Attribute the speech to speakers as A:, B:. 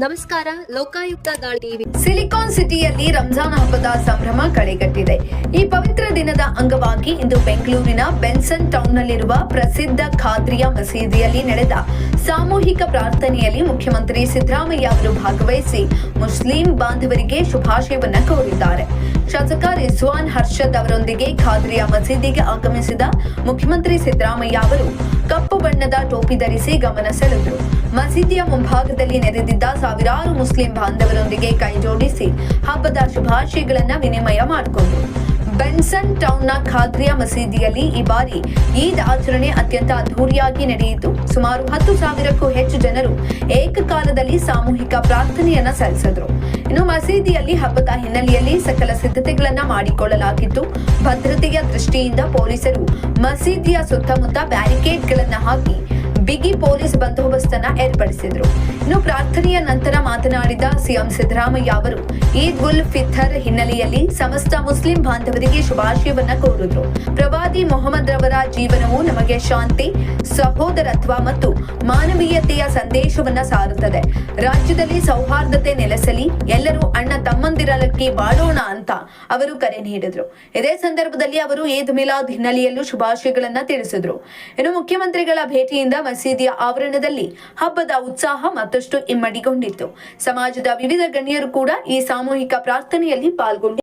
A: ನಮಸ್ಕಾರ. ಲೋಕಾಯುಕ್ತ ದಾಳಿ TV.
B: Silicon ಸಿಟಿಯಲ್ಲಿ ರಂಜಾನ್ ಹಬ್ಬದ ಸಂಭ್ರಮ ಕಳೆಗಟ್ಟಿದೆ. ಈ ಪವಿತ್ರ ದಿನದ ಅಂಗವಾಗಿ ಇಂದು ಬೆಂಗಳೂರಿನ ಬೆನ್ಸನ್ ಟೌನ್ನಲ್ಲಿರುವ ಪ್ರಸಿದ್ಧ ಖಾದ್ರಿಯಾ ಮಸೀದಿಯಲ್ಲಿ ನಡೆದ ಸಾಮೂಹಿಕ ಪ್ರಾರ್ಥನೆಯಲ್ಲಿ ಮುಖ್ಯಮಂತ್ರಿ ಸಿದ್ದರಾಮಯ್ಯ ಅವರು ಭಾಗವಹಿಸಿ ಮುಸ್ಲಿಂ ಬಾಂಧವರಿಗೆ ಶುಭಾಶಯವನ್ನ ಕೋರಿದ್ದಾರೆ. ಶಾಸಕ ರಿಜ್ವಾನ್ ಹರ್ಷದ್ ಅವರೊಂದಿಗೆ ಖಾದ್ರಿಯಾ ಮಸೀದಿಗೆ ಆಗಮಿಸಿದ ಮುಖ್ಯಮಂತ್ರಿ ಸಿದ್ದರಾಮಯ್ಯ ಅವರು ಕಪ್ಪು ಬಣ್ಣದ ಟೋಪಿ ಧರಿಸಿ ಗಮನ ಸೆಳೆದರು. ಮಸೀದಿಯ ಮುಂಭಾಗದಲ್ಲಿ ನೆರೆದಿದ್ದ ಸಾವಿರಾರು ಮುಸ್ಲಿಂ ಬಾಂಧವರೊಂದಿಗೆ ಕೈ ಜೋಡಿಸಿ ಹಬ್ಬದ ಶುಭಾಶಯಗಳನ್ನ ವಿನಿಮಯ ಮಾಡಿಕೊಂಡರು. ಬೆನ್ಸನ್ ಟೌನ್ನ ಖಾದ್ರಿಯಾ ಮಸೀದಿಯಲ್ಲಿ ಈ ಬಾರಿ ಈದ್ ಆಚರಣೆ ಅತ್ಯಂತ ಅದ್ದೂರಿಯಾಗಿ ನಡೆಯಿತು. ಸುಮಾರು 10,000ಕ್ಕೂ ಹೆಚ್ಚು ಜನರು ಏಕಕಾಲದಲ್ಲಿ ಸಾಮೂಹಿಕ ಪ್ರಾರ್ಥನೆಯನ್ನ ಸಲ್ಲಿಸಿದ್ರು. ಇನ್ನು ಮಸೀದಿಯಲ್ಲಿ ಹಬ್ಬದ ಹಿನ್ನೆಲೆಯಲ್ಲಿ ಸಕಲ ಸಿದ್ಧತೆಗಳನ್ನ ಮಾಡಿಕೊಳ್ಳಲಾಗಿತ್ತು. ಭದ್ರತೆಯ ದೃಷ್ಟಿಯಿಂದ ಪೊಲೀಸರು ಮಸೀದಿಯ ಸುತ್ತಮುತ್ತ ಬ್ಯಾರಿಕೇಡ್ಗಳನ್ನ ಹಾಕಿ ಬಿಗಿ ಪೊಲೀಸ್ ಬಂದೋಬಸ್ತನ್ನ ಏರ್ಪಡಿಸಿದ್ರು. ಇನ್ನು ಪ್ರಾರ್ಥನೆಯ ನಂತರ ಮಾತನಾಡಿದ ಸಿಎಂ ಸಿದ್ದರಾಮಯ್ಯ ಅವರು ಈದ್ ಉಲ್ ಫಿತರ್ ಹಿನ್ನೆಲೆಯಲ್ಲಿ ಸಮಸ್ತ ಮುಸ್ಲಿಂ ಬಾಂಧವರಿಗೆ ಶುಭಾಶಯವನ್ನ ಕೋರಿದ್ರು. ಪ್ರವಾದಿ ಮೊಹಮ್ಮದ್ ರವರ ಜೀವನವು ನಮಗೆ ಶಾಂತಿ, ಸಹೋದರತ್ವ ಮತ್ತು ಮಾನವೀಯತೆಯ ಸಂದೇಶವನ್ನ ಸಾರುತ್ತದೆ. ರಾಜ್ಯದಲ್ಲಿ ಸೌಹಾರ್ದತೆ ನೆಲೆಸಲಿ, ಎಲ್ಲರೂ ಅಣ್ಣ ತಮ್ಮಂದಿರಲಕ್ಕೆ ಬಾಳೋಣ ಅಂತ ಅವರು ಕರೆ ನೀಡಿದ್ರು. ಇದೇ ಸಂದರ್ಭದಲ್ಲಿ ಅವರು ಈದ್ ಮಿಲಾದ್ ಹಿನ್ನೆಲೆಯಲ್ಲೂ ಶುಭಾಶಯಗಳನ್ನ ತಿಳಿಸಿದ್ರು. ಇನ್ನು ಮುಖ್ಯಮಂತ್ರಿಗಳ ಭೇಟಿಯಿಂದ ಮಸೀದಿಯ ಆವರಣದಲ್ಲಿ ಹಬ್ಬದ ಉತ್ಸಾಹ ಮತ್ತಷ್ಟು ಇಮ್ಮಡಿಗೊಂಡಿತ್ತು. ಸಮಾಜದ ವಿವಿಧ ಗಣ್ಯರು ಕೂಡ ಈ ಸಾಮೂಹಿಕ ಪ್ರಾರ್ಥನೆಯಲ್ಲಿ ಪಾಲ್ಗೊಂಡಿದ್ದರು.